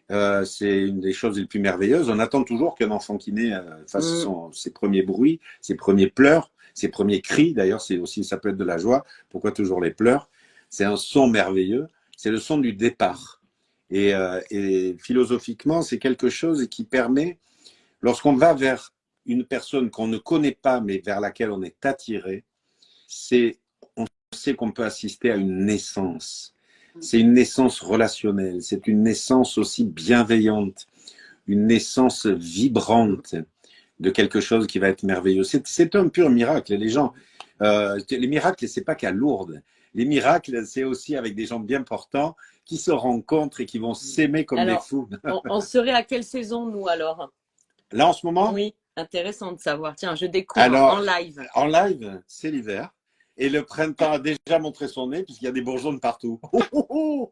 c'est une des choses les plus merveilleuses. On attend toujours qu'un enfant qui naît fasse ses premiers bruits, ses premiers pleurs, ses premiers cris. D'ailleurs, ça peut être de la joie. Pourquoi toujours les pleurs? C'est un son merveilleux. C'est le son du départ. Et philosophiquement, c'est quelque chose qui permet, lorsqu'on va vers une personne qu'on ne connaît pas, mais vers laquelle on est attiré, on sait qu'on peut assister à une naissance. C'est une naissance relationnelle, c'est une naissance aussi bienveillante, une naissance vibrante de quelque chose qui va être merveilleux. C'est un pur miracle. Les gens, les miracles, c'est pas qu'à Lourdes. Les miracles, c'est aussi avec des gens bien portants qui se rencontrent et qui vont s'aimer comme des fous. On serait à quelle saison, nous, alors? Là, en ce moment? Oui, intéressant de savoir. Tiens, je découvre en live. En live, c'est l'hiver. Et le printemps a déjà montré son nez puisqu'il y a des bourgeons de partout. Moi,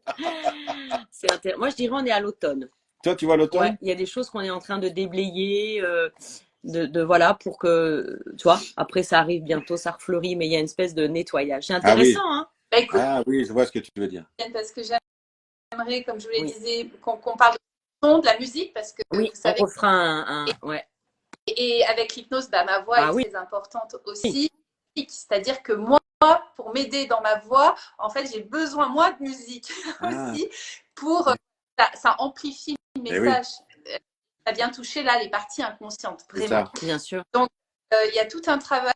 je dirais on est à l'automne. Toi, tu vois l'automne? Ouais, il y a des choses qu'on est en train de déblayer, voilà, pour que, tu vois, après ça arrive bientôt, ça refleurit, mais il y a une espèce de nettoyage. C'est intéressant, hein? Écoute, oui, je vois ce que tu veux dire. Parce que j'aimerais, comme je vous l'ai dit, qu'on parle de la musique, parce que vous savez, on refera et avec l'hypnose, ma voix est très importante aussi. C'est-à-dire que moi, pour m'aider dans ma voix, en fait, j'ai besoin, moi, de musique aussi, pour ça amplifie le message. Ça vient toucher là les parties inconscientes, vraiment. Bien sûr. Donc, il y a tout un travail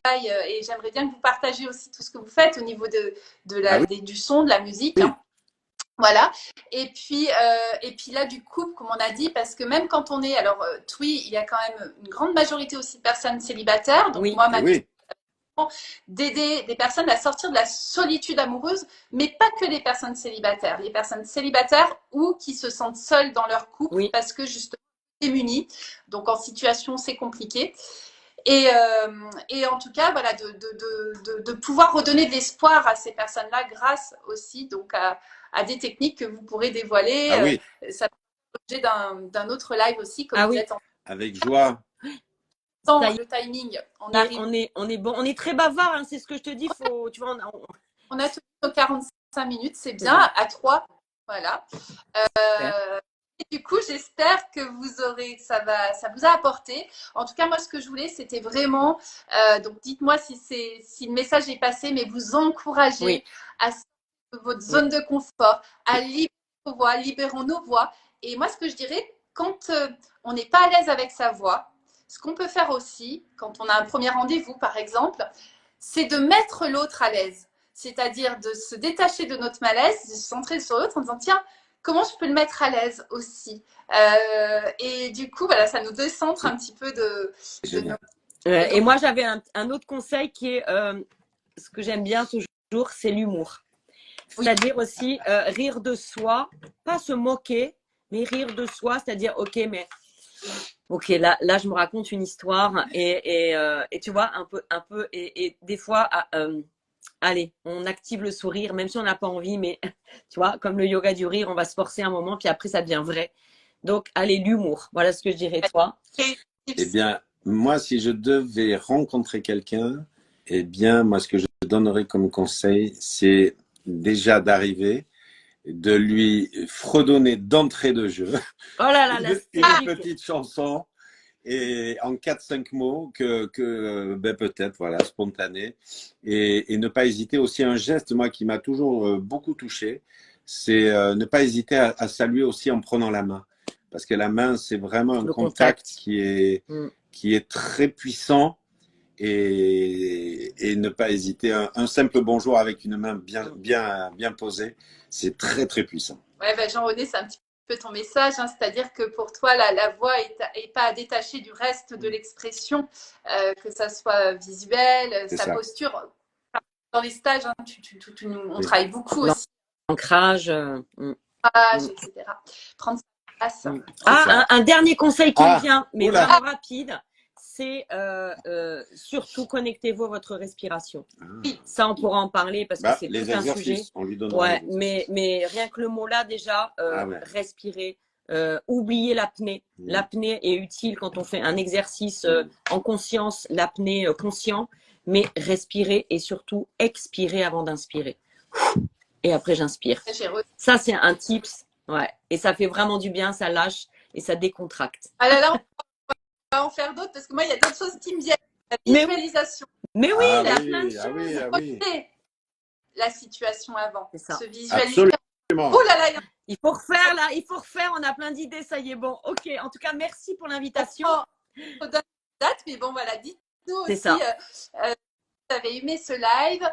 et j'aimerais bien que vous partagiez aussi tout ce que vous faites au niveau du son, de la musique. Hein. Voilà. Et puis là, du couple, comme on a dit, parce que même quand on est, alors, oui, il y a quand même une grande majorité aussi de personnes célibataires. Donc, moi, ma d'aider des personnes à sortir de la solitude amoureuse, mais pas que les personnes célibataires. Les personnes célibataires ou qui se sentent seules dans leur couple parce que justement démunies. Donc, en situation, c'est compliqué. Et en tout cas, voilà, de pouvoir redonner de l'espoir à ces personnes-là grâce aussi donc à des techniques que vous pourrez dévoiler. Ah oui. Ça peut être l'objet d'un autre live aussi, comme vous êtes en avec joie. le timing. On arrive. On est bon, on est très bavard, hein, c'est ce que je te dis. Faut, tu vois, on a tous nos 45 minutes, c'est bien, à 3. Voilà. Et du coup, j'espère que ça vous a apporté. En tout cas, moi, ce que je voulais, c'était vraiment, donc dites-moi si le message est passé, mais vous encourager à sortir de votre zone de confort, à libérer vos voix, libérons nos voix. Et moi, ce que je dirais, quand on n'est pas à l'aise avec sa voix, ce qu'on peut faire aussi, quand on a un premier rendez-vous, par exemple, c'est de mettre l'autre à l'aise. C'est-à-dire de se détacher de notre malaise, de se centrer sur l'autre en disant, tiens, comment je peux le mettre à l'aise aussi et du coup, voilà, ça nous décentre un petit peu de et moi, j'avais un autre conseil qui est, ce que j'aime bien toujours, c'est l'humour. C'est-à-dire aussi rire de soi, pas se moquer, mais rire de soi, c'est-à-dire, ok, là, je me raconte une histoire et tu vois, un peu et des fois, allez, on active le sourire, même si on n'a pas envie, mais tu vois, comme le yoga du rire, on va se forcer un moment, puis après, ça devient vrai. Donc, allez, l'humour, voilà ce que je dirais, toi. Eh bien, moi, si je devais rencontrer quelqu'un, eh bien, moi, ce que je donnerais comme conseil, c'est déjà d'arriver, de lui fredonner d'entrée de jeu une petite chanson et en 4-5 mots que peut-être, voilà, spontané. Et ne pas hésiter aussi, un geste, moi, qui m'a toujours beaucoup touché, c'est ne pas hésiter à saluer aussi en prenant la main. Parce que la main, c'est vraiment un contact qui est très puissant et ne pas hésiter. Un simple bonjour avec une main bien posée, c'est très, très puissant. Ouais, Jean-René, c'est un petit peu ton message, hein, c'est-à-dire que pour toi, la voix est pas à détacher du reste de l'expression, que ça soit visuel, sa posture. Dans les stages, hein, on travaille beaucoup aussi. L'ancrage, etc. Prendre sa place. Un dernier conseil qui me vient, mais vraiment rapide, c'est surtout connectez-vous à votre respiration. Ça, on pourra en parler parce que c'est tout un sujet. On lui donnera mais rien que le mot là, déjà, respirer. Oublier l'apnée. L'apnée est utile quand on fait un exercice en conscience, l'apnée conscient, mais respirer et surtout expirer avant d'inspirer. Et après, j'inspire. Ça, c'est un tips. Ouais. Et ça fait vraiment du bien, ça lâche et ça décontracte. Ah là, on va en faire d'autres parce que moi, il y a d'autres choses qui me viennent. La visualisation. Mais oui, il y a plein de choses. La situation avant. C'est ça. Se visualiser. Absolument. Oh là là, il faut refaire, on a plein d'idées, ça y est, bon, ok. En tout cas, merci pour l'invitation. On donne une date, mais bon, voilà, dites-nous aussi si vous avez aimé ce live.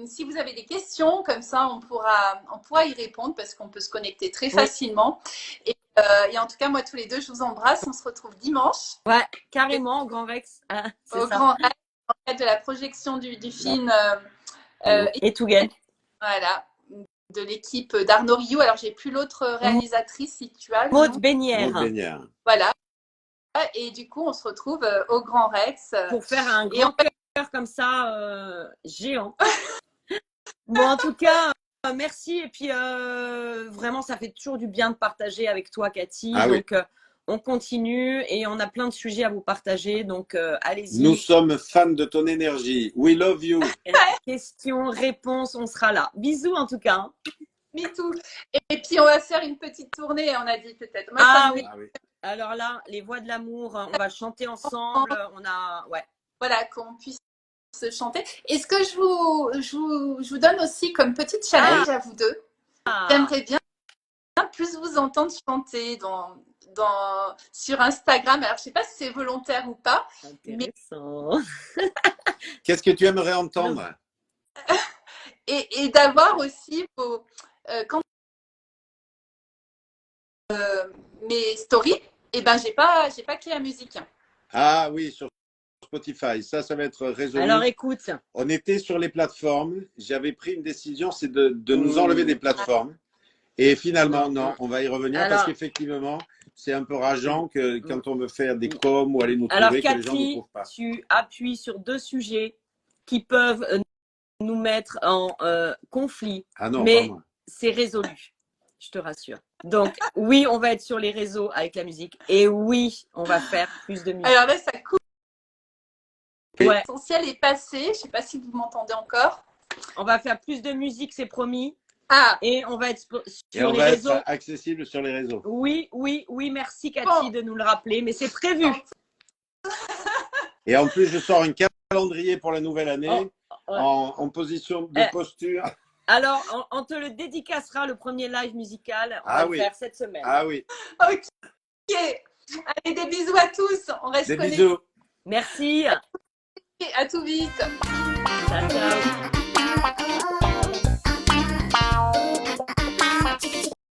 Si vous avez des questions, comme ça, on pourra y répondre parce qu'on peut se connecter très facilement. Et en tout cas, moi, tous les deux, je vous embrasse. On se retrouve dimanche. Ouais, carrément, au Grand Rex. Au Grand Rex, en fait, de la projection du film. Et Tougen. Voilà. De l'équipe d'Arnaud Rioux. Alors, j'ai plus l'autre réalisatrice, si tu as. Maud Bénière. Voilà. Et du coup, on se retrouve au Grand Rex. Pour faire un grand cœur comme ça, géant. Bon, en tout cas, merci. Et puis, vraiment, ça fait toujours du bien de partager avec toi, Cathy. Donc, on continue et on a plein de sujets à vous partager. Donc, allez-y. Nous sommes fans de ton énergie. We love you. Questions, réponses, on sera là. Bisous en tout cas. Me too. Et puis, on va faire une petite tournée, on a dit peut-être. Oui. Alors là, les voix de l'amour, on va chanter ensemble. Voilà, qu'on puisse se chanter. Est-ce que je vous donne aussi comme petite challenge à vous deux. J'aimerais bien plus vous entendre chanter sur Instagram. Alors, je ne sais pas si c'est volontaire ou pas. Intéressant. Qu'est-ce que tu aimerais entendre? Et d'avoir aussi quand mes stories, j'ai pas créé la musique. Ah oui, sur Spotify, ça va être résolu. Alors écoute. On était sur les plateformes. J'avais pris une décision, c'est de nous enlever des plateformes. Et finalement, non, on va y revenir parce qu'effectivement, c'est un peu rageant que quand on veut faire des coms ou aller nous trouver, que les gens ne nous trouvent pas. Alors Cathy, tu appuies sur 2 sujets qui peuvent nous mettre en conflit. Ah non, mais pas moi. c'est résolu. Je te rassure. Donc, oui, on va être sur les réseaux avec la musique. Et oui, on va faire plus de musique. Alors là, ça coupe. Ouais. L'essentiel est passé. Je ne sais pas si vous m'entendez encore. On va faire plus de musique, c'est promis. Ah. Et on va être sur et on les va réseaux. être accessible sur les réseaux. Oui, oui, oui. Merci, Cathy, de nous le rappeler. Mais c'est prévu. Et en plus, je sors un calendrier pour la nouvelle année en position de posture. Alors, on te le dédicacera, le premier live musical. On va le faire cette semaine. Ah oui. Ok. Allez, des bisous à tous. On reste Des connectés. bisous. Merci. À tout vite. Ciao, ciao.